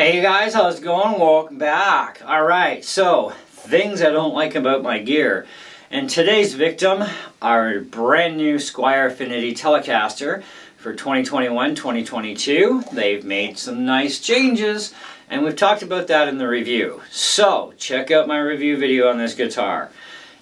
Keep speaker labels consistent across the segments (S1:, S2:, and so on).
S1: Hey guys, how's it going? Welcome back. Alright, so things I don't like about my gear. And today's victim are brand new Squier Affinity Telecaster for 2021-2022. They've made some nice changes and we've talked about that in the review. So check out my review video on this guitar.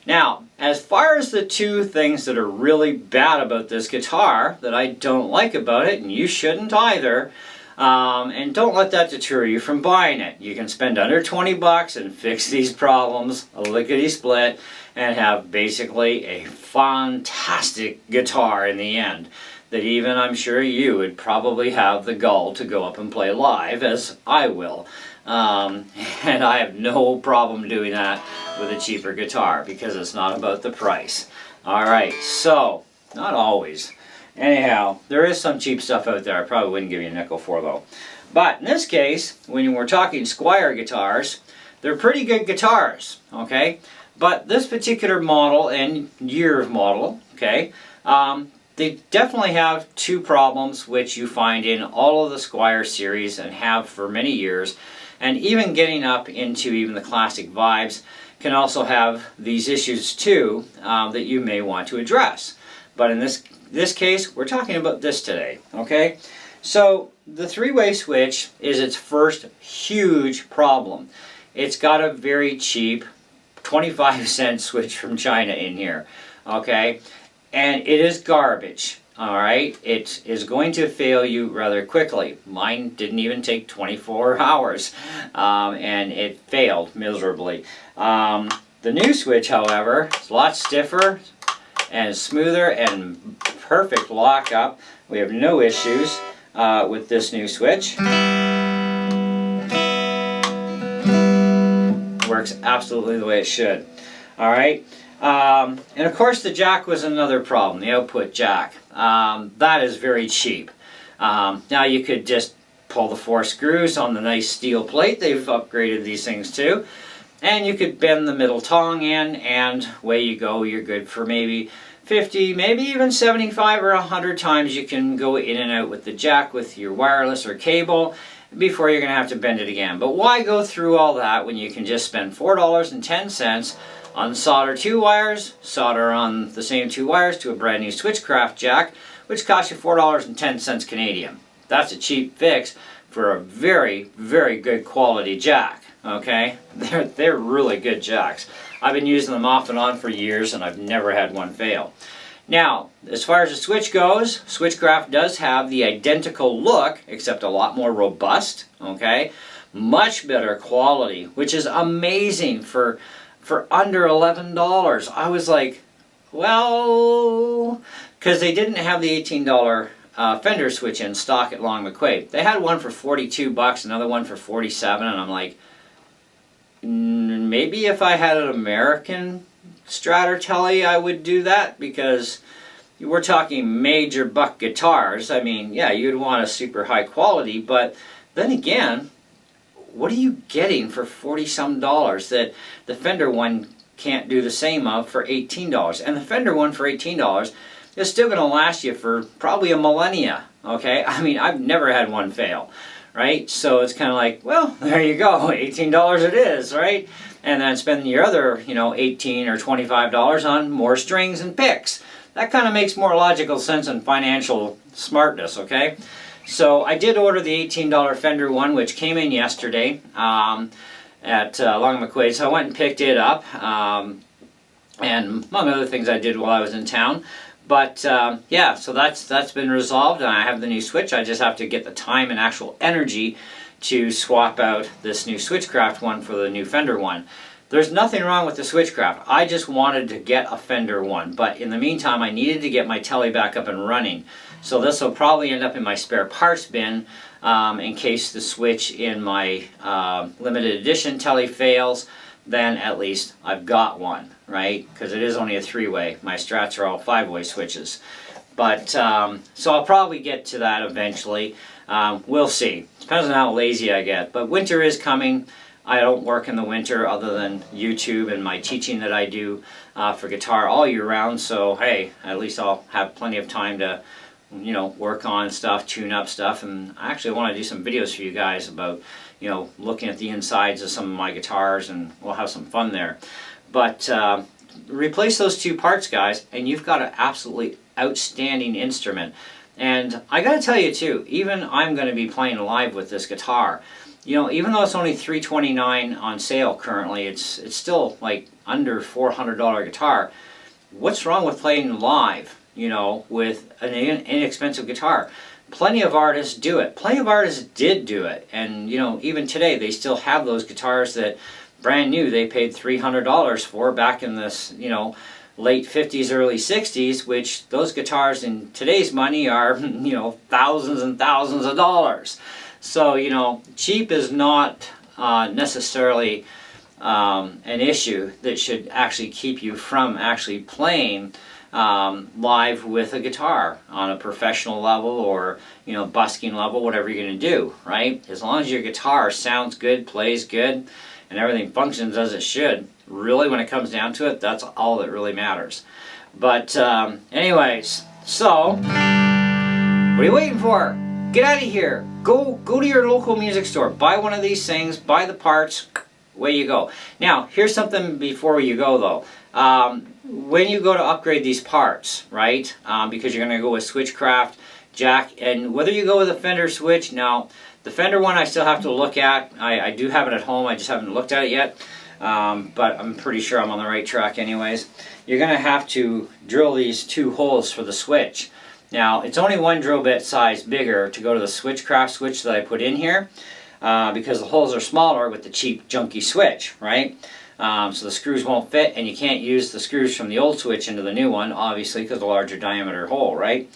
S1: Now, as far as the two things that are really bad about this guitar that I don't like about it, and you shouldn't either, and don't let that deter you from buying it. You can spend under 20 bucks and fix these problems, a lickety-split, and have basically a fantastic guitar in the end that even I'm sure you would probably have the gall to go up and play live, as I will. And I have no problem doing that with a cheaper guitar because it's not about the price. Alright, so, not always. Anyhow, there is some cheap stuff out there I probably wouldn't give you a nickel for though. But in this case, when we're talking Squier guitars, they're pretty good guitars, okay? But this particular model and year of model, okay, they definitely have two problems which you find in all of the Squier series and have for many years. And even getting up into even the classic vibes can also have these issues too that you may want to address. But in this case, we're talking about this today, okay? So the three-way switch is its first huge problem. It's got a very cheap 25-cent switch from China in here, okay? And it is garbage, all right? It is going to fail you rather quickly. Mine didn't even take 24 hours, and it failed miserably. The new switch, however, is a lot stiffer and smoother and perfect lockup. We have no issues with this new switch. Works absolutely the way it should. Alright, and of course the jack was another problem, the output jack. That is very cheap. Now you could just pull the 4 screws on the nice steel plate. They've upgraded these things too. And you could bend the middle tongue in and away you go, you're good for maybe 50, maybe even 75 or 100 times you can go in and out with the jack with your wireless or cable before you're going to have to bend it again. But why go through all that when you can just spend $4.10 on solder 2 wires, solder on the same 2 wires to a brand new Switchcraft jack, which costs you $4.10 Canadian. That's a cheap fix for a very, very good quality jack. Okay, they're really good jacks. I've been using them off and on for years and I've never had one fail. Now, as far as the switch goes, Switchcraft does have the identical look, except a lot more robust, okay? Much better quality, which is amazing for under $11. I was like, well, because they didn't have the $18 Fender switch in stock at Long McQuaid. They had one for 42 bucks, another one for 47, and I'm like, maybe if I had an American Stratter Tele I would do that, because we're talking major buck guitars. I mean, yeah, you'd want a super high quality, but then again, what are you getting for 40-some dollars that the Fender one can't do the same of for $18? And the Fender one for $18 is still going to last you for probably a millennia, okay? I mean, I've never had one fail. Right? So it's kind of like, well, there you go, $18 it is, right? And then spending your other, $18 or $25 on more strings and picks. That kind of makes more logical sense and financial smartness, okay? So I did order the $18 Fender one, which came in yesterday at Long McQuaid, so I went and picked it up. And among other things I did while I was in town. But yeah, so that's been resolved and I have the new switch. I just have to get the time and actual energy to swap out this new Switchcraft one for the new Fender one. There's nothing wrong with the Switchcraft. I just wanted to get a Fender one, but in the meantime I needed to get my Tele back up and running. So this will probably end up in my spare parts bin in case the switch in my limited edition Tele fails. Then at least I've got one, right? Because it is only a 3-way. My Strats are all 5-way switches. But, so I'll probably get to that eventually. We'll see. Depends on how lazy I get. But winter is coming. I don't work in the winter other than YouTube and my teaching that I do for guitar all year round. So, hey, at least I'll have plenty of time to you know, work on stuff, tune up stuff, and I actually want to do some videos for you guys about, you know, looking at the insides of some of my guitars, and we'll have some fun there. But replace those two parts, guys, and you've got an absolutely outstanding instrument. And I gotta tell you too, even I'm going to be playing live with this guitar. You know, even though it's only $329 on sale currently, it's still like under $400 guitar. What's wrong with playing live, you know, with an inexpensive guitar? Plenty of artists do it. Plenty of artists did do it. And, you know, even today they still have those guitars that brand new they paid $300 for back in this, you know, late 50s, early 60s, which those guitars in today's money are, you know, thousands and thousands of dollars. So, you know, cheap is not necessarily an issue that should actually keep you from actually playing live with a guitar on a professional level, or, you know, busking level, whatever you're going to do, right? As long as your guitar sounds good, plays good, and everything functions as it should, really when it comes down to it, that's all that really matters. But anyways, so what are you waiting for? Get out of here. Go to your local music store. Buy one of these things. Buy the parts. Away you go. Now, here's something before you go though. When you go to upgrade these parts, right? Because you're going to go with Switchcraft, jack, and whether you go with a Fender switch. Now, the Fender one I still have to look at. I do have it at home. I just haven't looked at it yet. But I'm pretty sure I'm on the right track anyways. You're going to have to drill these two holes for the switch. Now, it's only one drill bit size bigger to go to the Switchcraft switch that I put in here, because the holes are smaller with the cheap junky switch, right? So the screws won't fit, and you can't use the screws from the old switch into the new one, obviously, because the larger diameter hole, right?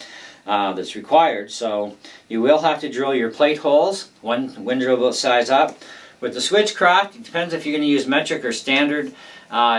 S1: That's required. So you will have to drill your plate holes, one drill bit size up. With the Switchcraft, it depends if you're going to use metric or standard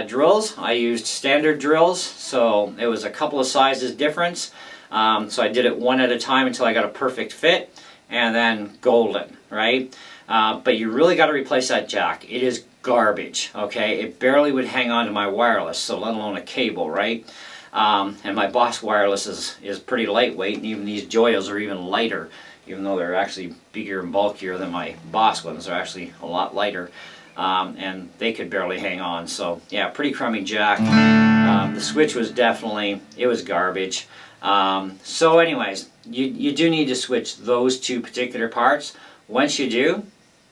S1: drills. I used standard drills, so it was a couple of sizes difference. So I did it one at a time until I got a perfect fit, and then golden, right? But you really got to replace that jack. It is garbage, okay? It barely would hang on to my wireless, so let alone a cable, right? And my Boss wireless is pretty lightweight, and even these Joyos are even lighter, even though they're actually bigger and bulkier than my Boss ones. They're actually a lot lighter, and they could barely hang on. So yeah, pretty crummy jack. The switch was definitely, it was garbage. So anyways, you do need to switch those two particular parts. Once you do,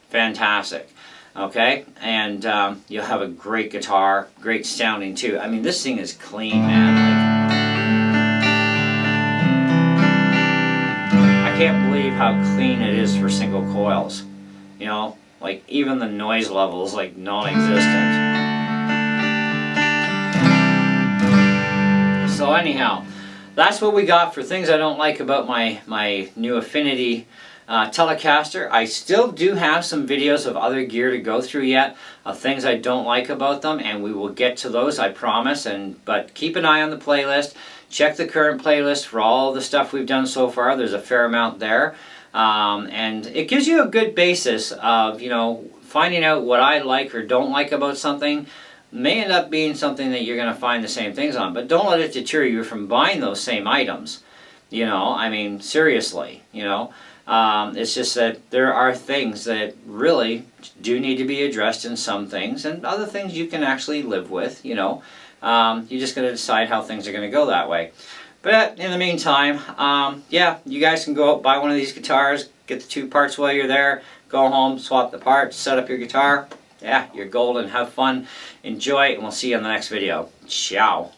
S1: fantastic. Okay, and you'll have a great guitar, great sounding too. I mean, this thing is clean, man. Like, I can't believe how clean it is for single coils. You know, like even the noise level is like non-existent. So anyhow, that's what we got for things I don't like about my new Affinity Telecaster. I still do have some videos of other gear to go through yet, of things I don't like about them, and we will get to those, I promise. But keep an eye on the playlist. Check the current playlist for all the stuff we've done so far. There's a fair amount there. And it gives you a good basis of, you know, finding out what I like or don't like about something. May end up being something that you're going to find the same things on, but don't let it deter you from buying those same items. You know, I mean, seriously, you know. It's just that there are things that really do need to be addressed in some things, and other things you can actually live with, you know. You just got to decide how things are going to go that way. But in the meantime, yeah, you guys can go out, buy one of these guitars, get the two parts while you're there, go home, swap the parts, set up your guitar. Yeah, you're golden. Have fun, enjoy, and we'll see you on the next video. Ciao.